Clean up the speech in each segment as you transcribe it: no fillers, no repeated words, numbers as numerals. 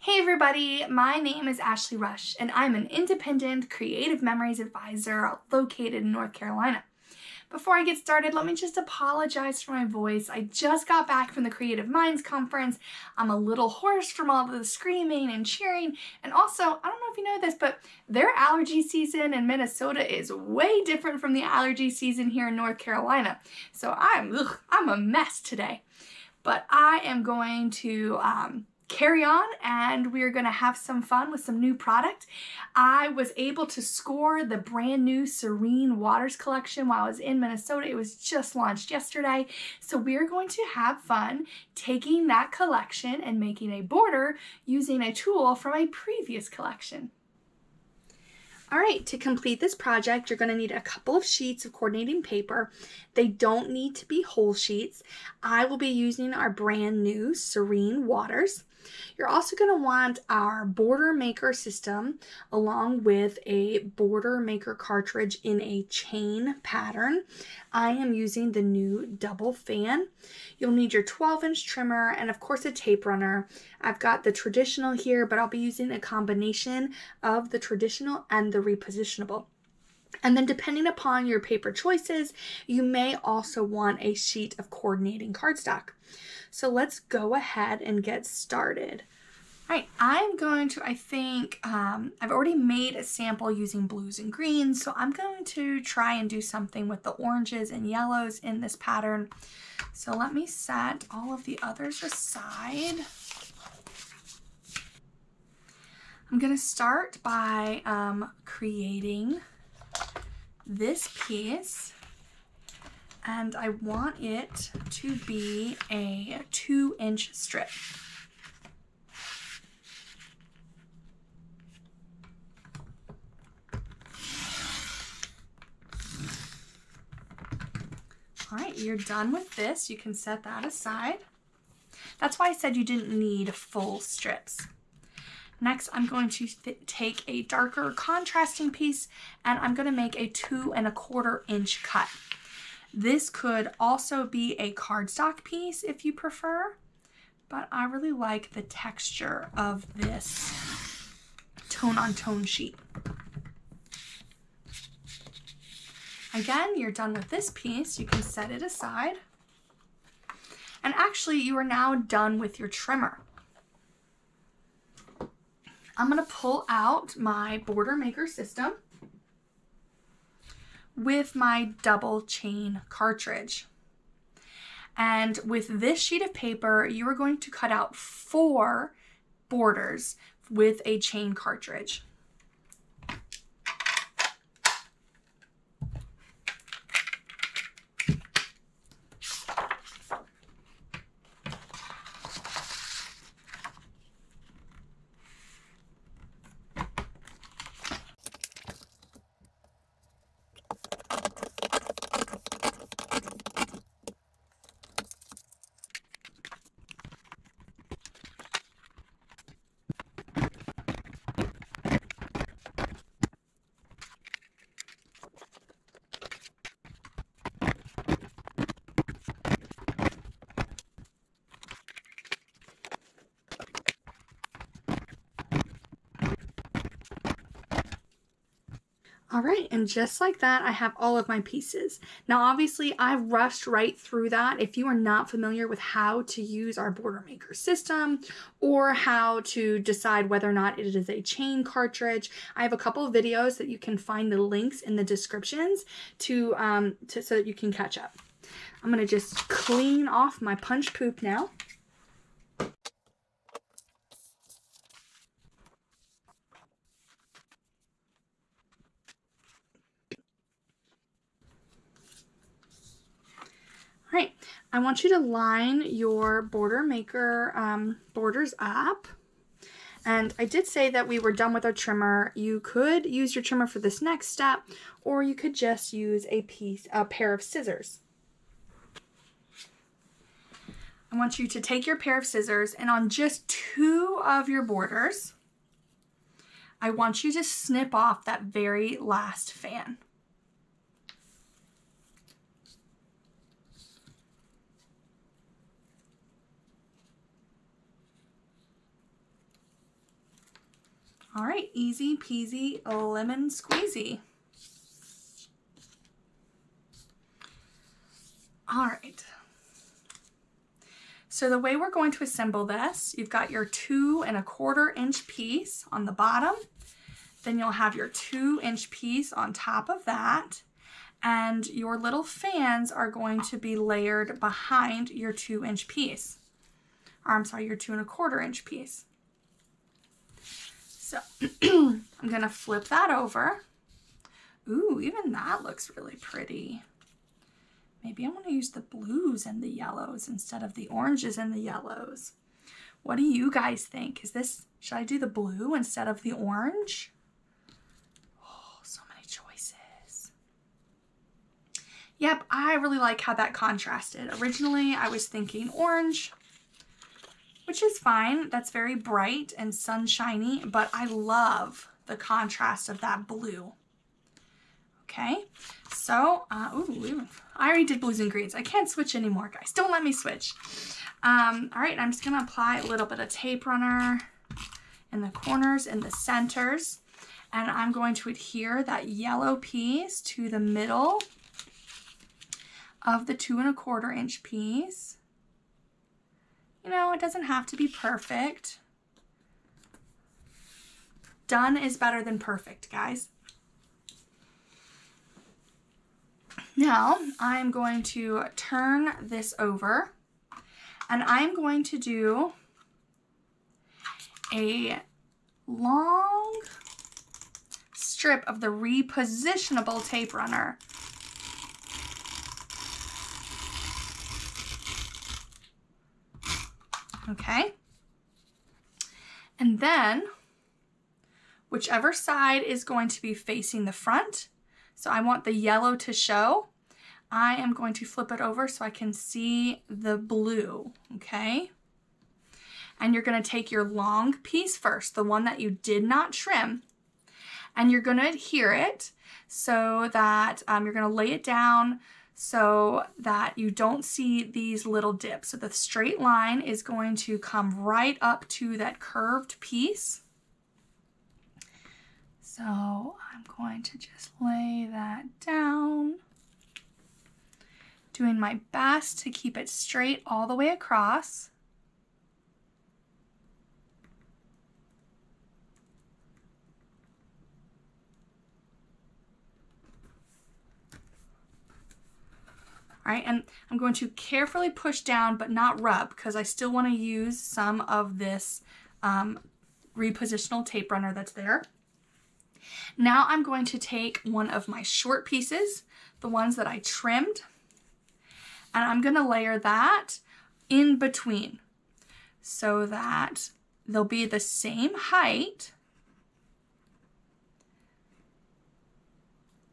Hey everybody, my name is Ashley Rush and I'm an independent creative memories advisor located in North Carolina. Before I get started, let me just apologize for my voice. I just got back from the Creative Minds conference. I'm a little hoarse from all the screaming and cheering, and also, I don't know if you know this, but their allergy season in Minnesota is way different from the allergy season here in North Carolina. So I'm a mess today. But I am going to carry on and we're gonna have some fun with some new product. I was able to score the brand new Serene Waters collection while I was in Minnesota. It was just launched yesterday. So we're going to have fun taking that collection and making a border using a tool from a previous collection. All right, to complete this project, you're gonna need a couple of sheets of coordinating paper. They don't need to be whole sheets. I will be using our brand new Serene Waters. You're also going to want our Border Maker system along with a Border Maker cartridge in a chain pattern. I am using the new double fan. You'll need your 12-inch trimmer and of course a tape runner. I've got the traditional here, but I'll be using a combination of the traditional and the repositionable. And then depending upon your paper choices, you may also want a sheet of coordinating cardstock. So let's go ahead and get started. All right, I'm going to, I've already made a sample using blues and greens, so I'm going to try and do something with the oranges and yellows in this pattern. So let me set all of the others aside. I'm going to start by creating this piece, and I want it to be a 2-inch strip. All right, you're done with this. You can set that aside. That's why I said you didn't need full strips. Next, I'm going to take a darker contrasting piece and I'm going to make a 2 1/4 inch cut. This could also be a cardstock piece if you prefer, but I really like the texture of this tone-on-tone sheet. Again, you're done with this piece. You can set it aside. And actually, you are now done with your trimmer. I'm going to pull out my Border Maker system with my double chain cartridge. And with this sheet of paper, you are going to cut out 4 borders with a chain cartridge. All right, and just like that, I have all of my pieces. Now, obviously, I rushed right through that. If you are not familiar with how to use our Border Maker system or how to decide whether or not it is a chain cartridge, I have a couple of videos that you can find the links in the descriptions so that you can catch up. I'm gonna just clean off my punch poop now. All right, I want you to line your Border Maker borders up. And I did say that we were done with our trimmer. You could use your trimmer for this next step, or you could just use a pair of scissors. I want you to take your pair of scissors and on just 2 of your borders, I want you to snip off that very last fan. All right, easy peasy lemon squeezy. All right. So the way we're going to assemble this, you've got your 2 1/4 inch piece on the bottom. Then you'll have your 2-inch piece on top of that. And your little fans are going to be layered behind your 2-inch piece. Or I'm sorry, your 2 1/4 inch piece. So I'm gonna flip that over. Ooh, even that looks really pretty. Maybe I want to use the blues and the yellows instead of the oranges and the yellows. What do you guys think? Should I do the blue instead of the orange? Oh, so many choices. Yep, I really like how that contrasted. Originally, I was thinking orange, which is fine. That's very bright and sunshiny, but I love the contrast of that blue. Okay, so, ooh, I already did blues and greens. I can't switch anymore, guys. Don't let me switch. All right, I'm just gonna apply a little bit of tape runner in the corners and the centers, and I'm going to adhere that yellow piece to the middle of the 2 1/4 inch piece. You know, it doesn't have to be perfect. Done is better than perfect, guys. Now I'm going to turn this over and I'm going to do a long strip of the repositionable tape runner. Okay. And then whichever side is going to be facing the front, so I want the yellow to show, I am going to flip it over so I can see the blue, okay? And you're gonna take your long piece first, the one that you did not trim, and you're gonna adhere it so that you're gonna lay it down so that you don't see these little dips. So the straight line is going to come right up to that curved piece. So I'm going to just lay that down, doing my best to keep it straight all the way across. All right, and I'm going to carefully push down but not rub because I still want to use some of this repositional tape runner that's there. Now I'm going to take one of my short pieces, the ones that I trimmed, and I'm going to layer that in between so that they'll be the same height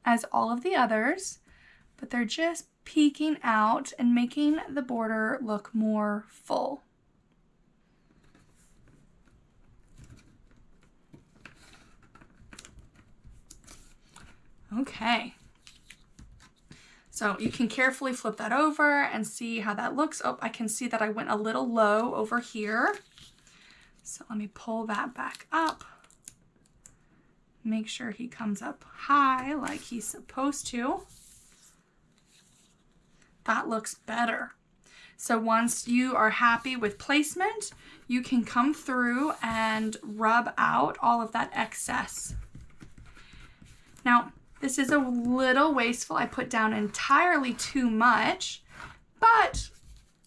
as all of the others, but they're just peeking out and making the border look more full. Okay, so you can carefully flip that over and see how that looks. Oh, I can see that I went a little low over here. So let me pull that back up. Make sure he comes up high like he's supposed to. That looks better. So once you are happy with placement, you can come through and rub out all of that excess. Now, this is a little wasteful. I put down entirely too much, but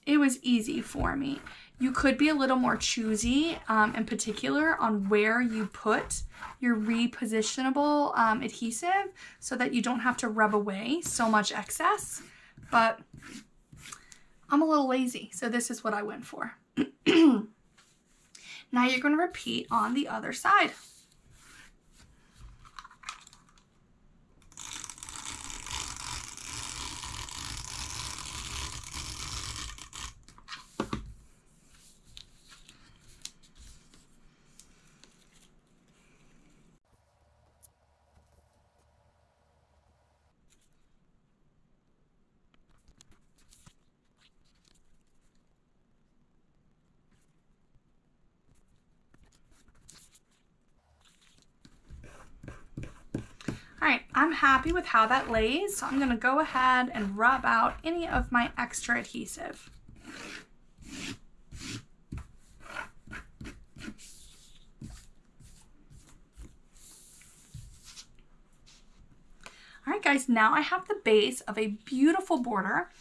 it was easy for me. You could be a little more choosy, in particular on where you put your repositionable adhesive so that you don't have to rub away so much excess, but I'm a little lazy, so this is what I went for. Now you're going to repeat on the other side. All right, I'm happy with how that lays, so I'm gonna go ahead and rub out any of my extra adhesive. All right, guys, now I have the base of a beautiful border.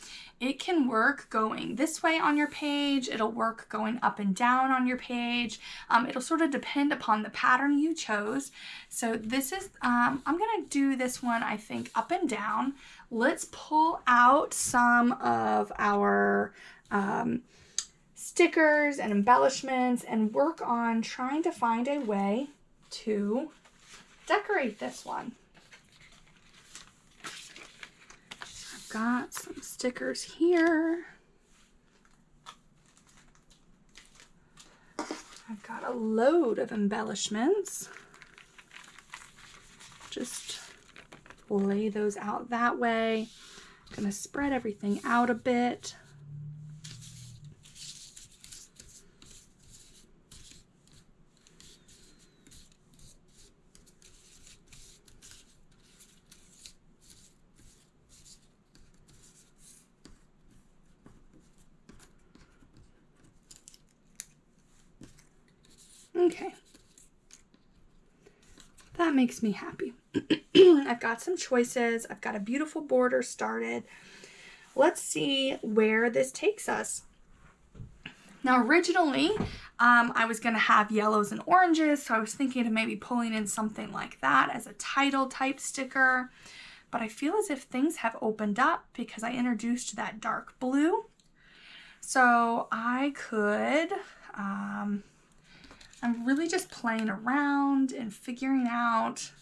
It can work going this way on your page. It'll work going up and down on your page. It'll sort of depend upon the pattern you chose. So this is, I'm gonna do this one, I think, up and down. Let's pull out some of our stickers and embellishments and work on trying to find a way to decorate this one. Got some stickers here. I've got a load of embellishments. Just lay those out that way. I'm gonna spread everything out a bit. Okay, that makes me happy. I've got some choices. I've got a beautiful border started. Let's see where this takes us. Now, originally, I was going to have yellows and oranges, so I was thinking of maybe pulling in something like that as a title type sticker. But I feel as if things have opened up because I introduced that dark blue. So I could... I'm really just playing around and figuring out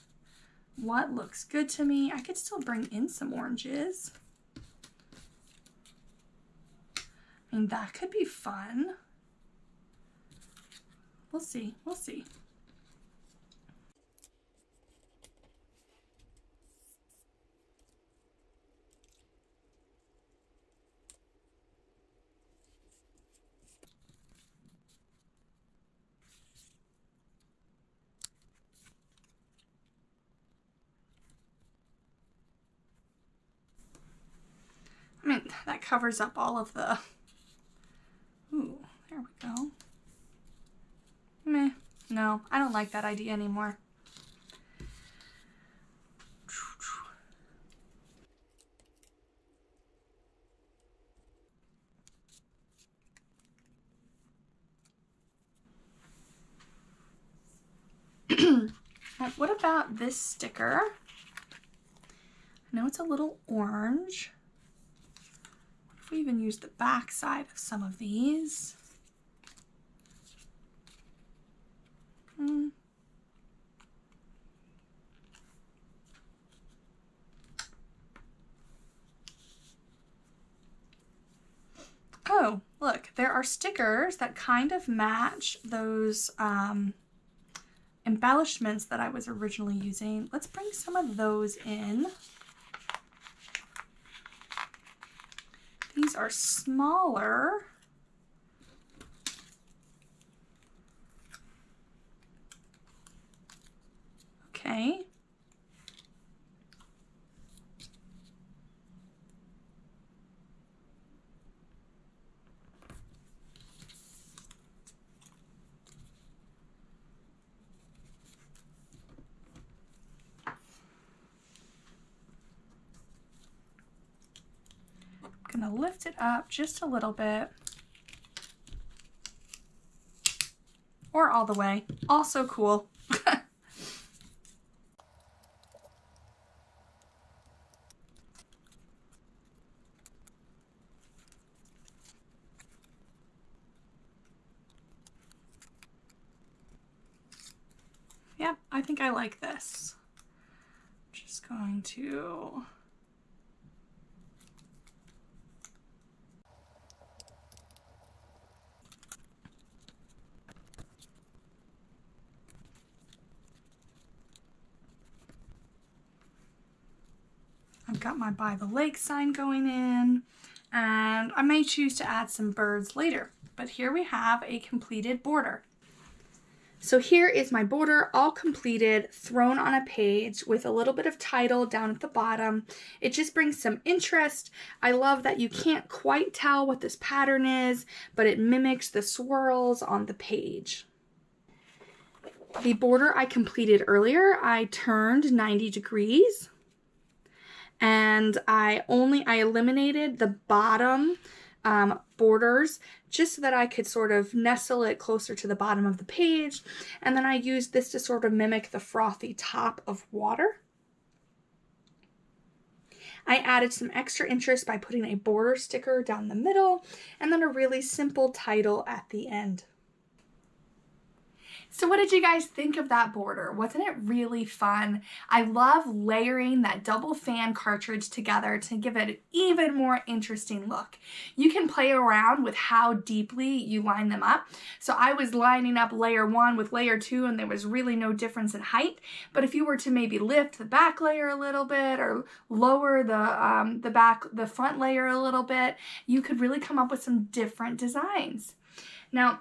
what looks good to me. I could still bring in some oranges. I mean, that could be fun. We'll see, we'll see. I mean, that covers up all of the... Ooh, there we go. Meh. No, I don't like that idea anymore. What about this sticker? I know it's a little orange. What if we even use the back side of some of these? Oh, look, there are stickers that kind of match those embellishments that I was originally using. Let's bring some of those in. These are smaller. Okay. I'm gonna lift it up just a little bit. Or all the way. Also cool. Yep, I think I like this. Just going to... I've got my by the lake sign going in, and I may choose to add some birds later, but here we have a completed border. So here is my border all completed, thrown on a page with a little bit of title down at the bottom. It just brings some interest. I love that you can't quite tell what this pattern is, but it mimics the swirls on the page. The border I completed earlier, I turned 90 degrees and I eliminated the bottom borders just so that I could sort of nestle it closer to the bottom of the page. And then I used this to sort of mimic the frothy top of water. I added some extra interest by putting a border sticker down the middle and then a really simple title at the end. So what did you guys think of that border? Wasn't it really fun? I love layering that double fan cartridge together to give it an even more interesting look. You can play around with how deeply you line them up. So I was lining up layer 1 with layer 2 and there was really no difference in height. But if you were to maybe lift the back layer a little bit or lower the front layer a little bit, you could really come up with some different designs. Now,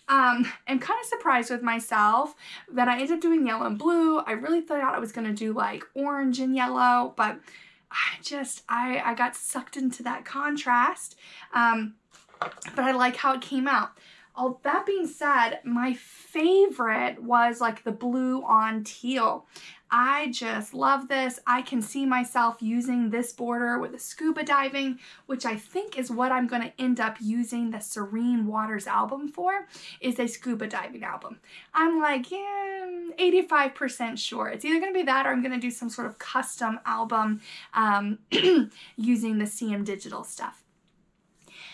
I'm kind of surprised with myself that I ended up doing yellow and blue. I really thought I was going to do like orange and yellow, but I got sucked into that contrast. But I like how it came out. All that being said, my favorite was like the blue on teal. I just love this. I can see myself using this border with a scuba diving, which I think is what I'm going to end up using the Serene Waters album for, is a scuba diving album. I'm like, yeah, 85% sure. It's either going to be that or I'm going to do some sort of custom album using the CM Digital stuff.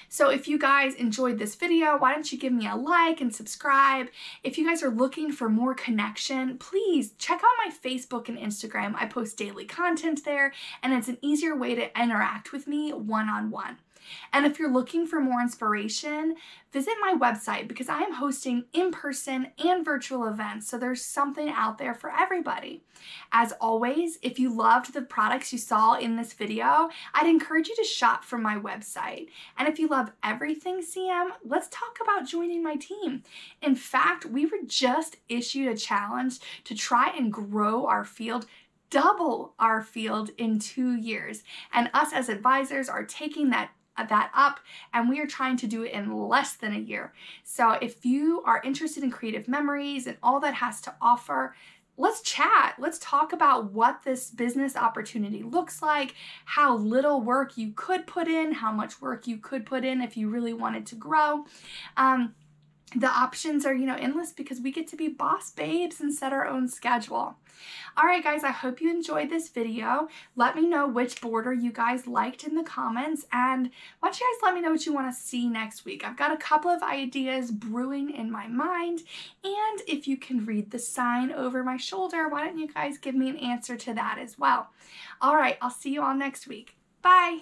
So if you guys enjoyed this video, why don't you give me a like and subscribe? If you guys are looking for more connection, please check out my Facebook and Instagram. I post daily content there, and it's an easier way to interact with me one-on-one. And if you're looking for more inspiration, visit my website because I am hosting in-person and virtual events, so there's something out there for everybody. As always, if you loved the products you saw in this video, I'd encourage you to shop from my website. And if you love everything CM, let's talk about joining my team. In fact, we were just issued a challenge to try and grow our field, double our field in 2 years. And us as advisors are taking that up, and we are trying to do it in less than a year. So if you are interested in creative memories and all that has to offer, let's chat. Let's talk about what this business opportunity looks like, how little work you could put in, how much work you could put in if you really wanted to grow. The options are, endless because we get to be boss babes and set our own schedule. All right, guys, I hope you enjoyed this video. Let me know which border you guys liked in the comments, and why don't you guys let me know what you want to see next week. I've got a couple of ideas brewing in my mind, and if you can read the sign over my shoulder, why don't you guys give me an answer to that as well. All right, I'll see you all next week. Bye.